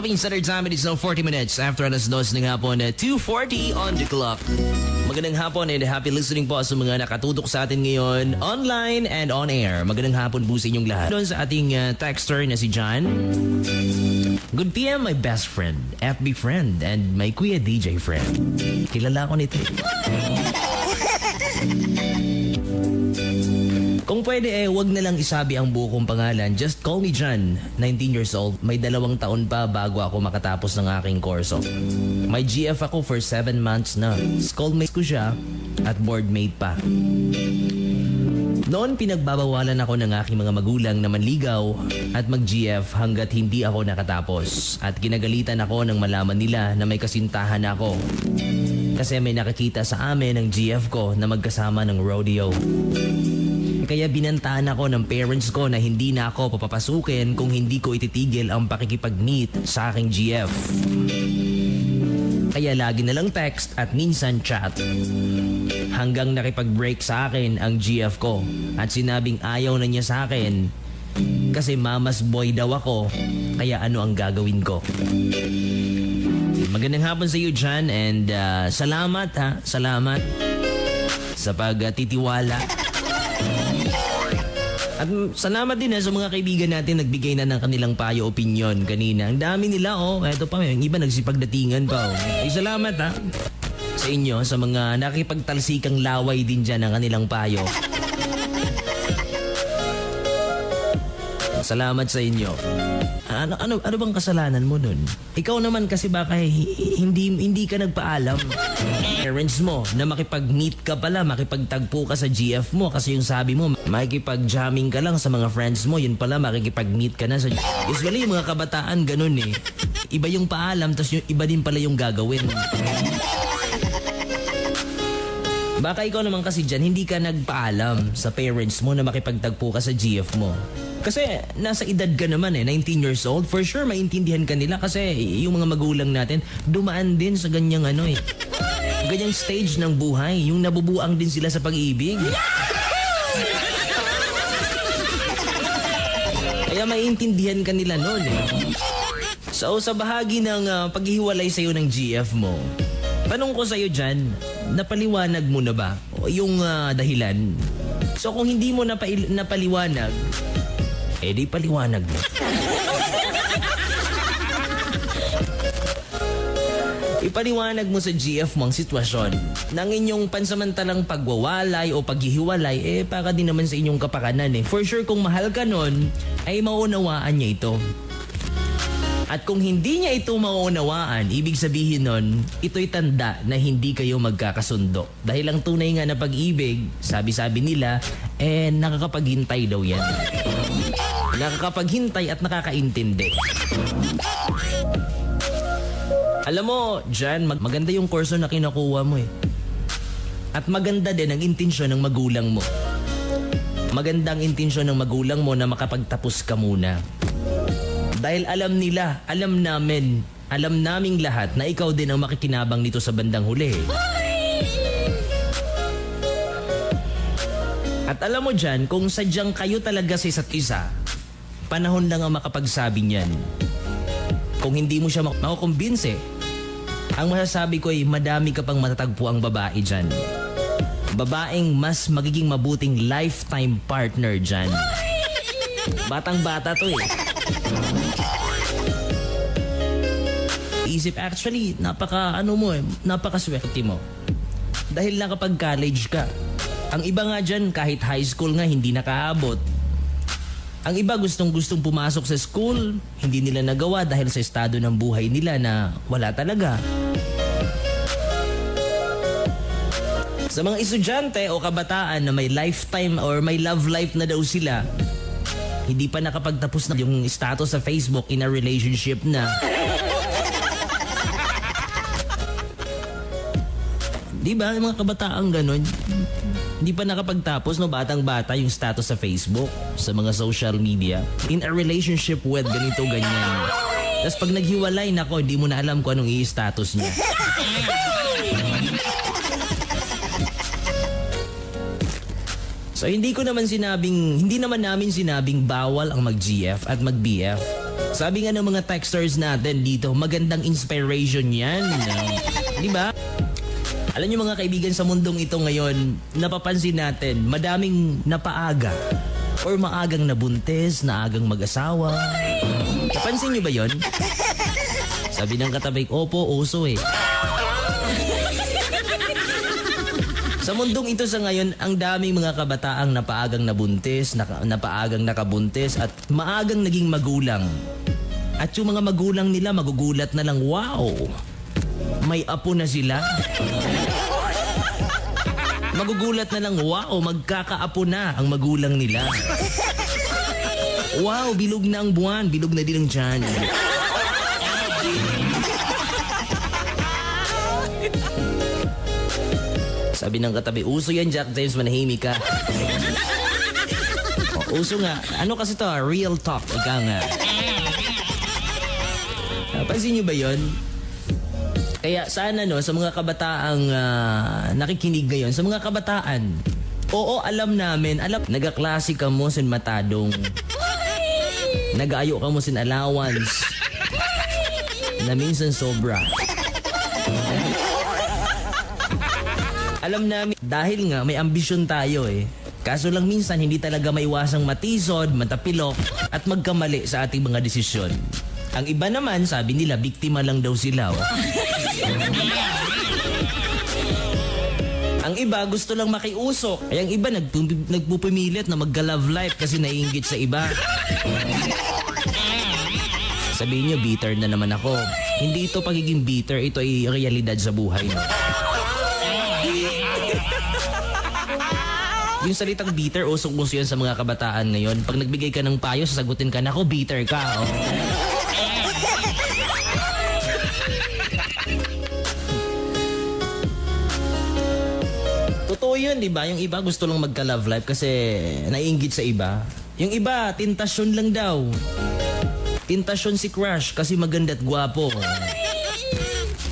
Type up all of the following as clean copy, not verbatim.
Philippine Standard Time. It is now 40 minutes after alas 2 ng hapon, 2:40 on the clock. Magandang hapon and happy listening po sa mga nakatutok sa atin ngayon online and on air. Magandang hapon po sa inyong lahat. Doon sa ating texter na si John. Good PM, my best friend, FB friend, and my Kuya DJ friend. Kilala ko nito. Kung pwede wag na lang isabi ang buo kong pangalan. Just call me John, 19 years old. May 2 taon pa bago ako makatapos ng aking kurso. May GF ako for 7 months na. Schoolmate ko siya at boardmate pa. Noon pinagbabawalan ako ng aking mga magulang na manligaw at mag-GF hanggat hindi ako nakatapos. At kinagalitan ako nang malaman nila na may kasintahan ako. Kasi may nakakita sa amin ng GF ko na magkasama ng rodeo. Kaya binantaan ako ng parents ko na hindi na ako papapasukin kung hindi ko ititigil ang pakikipag-meet sa aking GF. Kaya lagi na lang text at minsan chat. Hanggang nakipag-break sa akin ang GF ko at sinabing ayaw na niya sa akin kasi mama's boy daw ako, kaya ano ang gagawin ko. Magandang hapon sa iyo, John, and salamat sa pagtitiwala. At salamat din sa mga kaibigan natin nagbigay na ng kanilang payo opinion kanina. Ang dami nila eto pa, yung iba nagsipagdatingan pa salamat sa inyo, sa mga nakipagtalsikang laway din dyan ng kanilang payo. Salamat sa inyo. Ano bang kasalanan mo nun? Ikaw naman kasi baka hindi ka nagpaalam. Parents mo na makipag-meet ka pala, makipagtagpo ka sa GF mo kasi yung sabi mo makikipag-jamming ka lang sa mga friends mo, yun pala makikipag-meet ka na sa... Usually yung mga kabataan ganun Iba yung paalam, tapos yung iba din pala yung gagawin. Baka ikaw naman kasi dyan, hindi ka nagpaalam sa parents mo na makipagtagpo ka sa GF mo. Kasi nasa edad ka naman 19 years old. For sure, maintindihan ka nila kasi yung mga magulang natin dumaan din sa ganyang ganyang stage ng buhay. Yung nabubuang din sila sa pag-ibig. Kaya maintindihan ka nila nun So sa bahagi ng paghihiwalay sa'yo ng GF mo, tanong ko sa'yo dyan, napaliwanag mo na ba yung dahilan? So kung hindi mo napaliwanag, di paliwanag mo. Ipaliwanag mo sa GF mo ang sitwasyon ng inyong pansamantalang pagwawalay o paghihiwalay, para din naman sa inyong kapakanan For sure kung mahal ka nun, ay maunawaan niya ito. At kung hindi niya ito mauunawaan, ibig sabihin nun, ito'y tanda na hindi kayo magkakasundo. Dahil ang tunay nga na pag-ibig, sabi-sabi nila, nakakapaghintay daw yan. Nakakapaghintay at nakakaintindi. Alam mo, Jan, maganda yung kurso na kinukuha mo At maganda din ang intensyon ng magulang mo. Maganda ang intensyon ng magulang mo na makapagtapos ka muna. Dahil alam nila, alam naming lahat na ikaw din ang makikinabang nito sa bandang huli. At alam mo dyan, kung sadyang kayo talaga sa isa't isa, panahon lang ang makapagsabi niyan. Kung hindi mo siya makukumbinse, ang masasabi ko ay madami ka pang matatagpo ang babae dyan. Babaeng mas magiging mabuting lifetime partner dyan. Batang-bata to Isip actually, napaka-swerte mo. Dahil nakapag-college ka. Ang iba nga dyan, kahit high school nga, hindi nakaabot. Ang iba gustong-gustong pumasok sa school, hindi nila nagawa dahil sa estado ng buhay nila na wala talaga. Sa mga estudyante o kabataan na may lifetime or may love life na daw sila, hindi pa nakapagtapos na yung status sa Facebook in a relationship na. Diba? Yung mga kabataan ganun. Hindi pa nakapagtapos, batang-bata yung status sa Facebook, sa mga social media. In a relationship with ganito, ganyan. Tapos pag naghiwalay, hindi mo na alam kung anong i-status niya. So hindi naman namin sinabing bawal ang mag-GF at mag-BF. Sabi nga ng mga texters natin dito, magandang inspiration yan. Di ba? Alam niyo mga kaibigan, sa mundong ito ngayon, napapansin natin, madaming napaaga or maagang nabuntis, naagang mag-asawa. Napansin niyo ba yon? Sabi ng katabi, opo, uso eh. Sa mundong ito sa ngayon, ang daming mga kabataang napaagang nabuntis, napaagang nakabuntis at maagang naging magulang. At yung mga magulang nila magugulat na lang, wow, may apo na sila. Magugulat na lang, wow, magkakaapo na ang magulang nila. Wow, bilog na ang buwan, bilog na din ang tiyan. Sabi ng katabi, uso yan Jack James, manahimik ka. Uso nga. Ano kasi to? Real talk. Ika nga. Napansin nyo ba yun? Kaya sana sa mga kabataang nakikinig ngayon, sa mga kabataan, oo, alam namin, nagaklase ka mo sin matadong. Nag-aayo ka mo sin allowance. Na minsan sobra. Alam namin, dahil nga may ambisyon tayo eh. Kaso lang minsan hindi talaga maiwasang matisod, matapilok at magkamali sa ating mga desisyon. Ang iba naman, sabi nila, biktima lang daw sila. Oh. Ang iba gusto lang makiusok. Ay ang iba nagpupumilit na magka-love life kasi naiinggit sa iba. Sabihin nyo, bitter na naman ako. Hindi ito pagiging bitter, ito ay realidad sa buhay. No? Yung salitang bitter, usok-uso yan sa mga kabataan ngayon. Pag nagbigay ka ng payo, sasagutin ka, nako, bitter ka. Oh. Totoo yun, di ba? Yung iba gusto lang magka-love life kasi naiinggit sa iba. Yung iba, tentasyon lang daw. Tentasyon si crush kasi maganda at gwapo.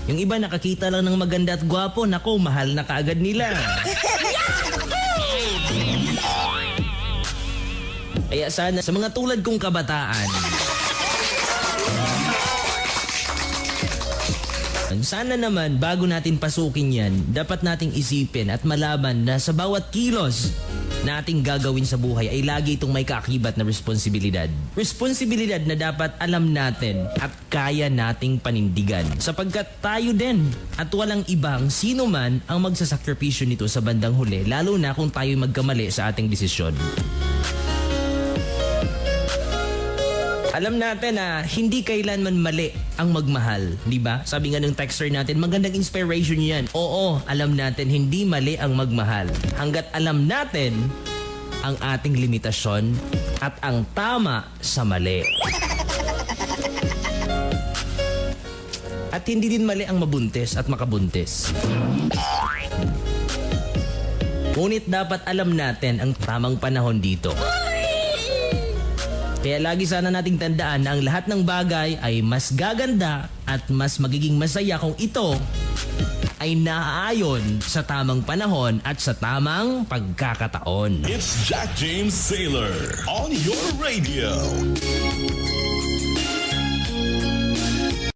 Yung iba nakakita lang ng maganda at gwapo, nako, mahal na kaagad nila. Kaya sana sa mga tulad kong kabataan, sana naman bago natin pasukin yan, dapat nating isipin at malaman na sa bawat kilos na ating gagawin sa buhay ay lagi itong may kaakibat na responsibilidad. Responsibilidad na dapat alam natin at kaya nating panindigan. Sapagkat tayo din at walang ibang sino man ang magsasakripisyo nito sa bandang huli, lalo na kung tayo magkamali sa ating desisyon. Alam natin na hindi kailanman mali ang magmahal, di ba? Sabi nga ng texter natin, magandang inspiration yan. Oo, alam natin hindi mali ang magmahal. Hanggat alam natin ang ating limitasyon at ang tama sa mali. At hindi din mali ang mabuntis at makabuntis. Ngunit dapat alam natin ang tamang panahon dito. Kaya lagi sana nating tandaan na ang lahat ng bagay ay mas gaganda at mas magiging masaya kung ito ay naaayon sa tamang panahon at sa tamang pagkakataon. It's Jack James Sailor on your radio.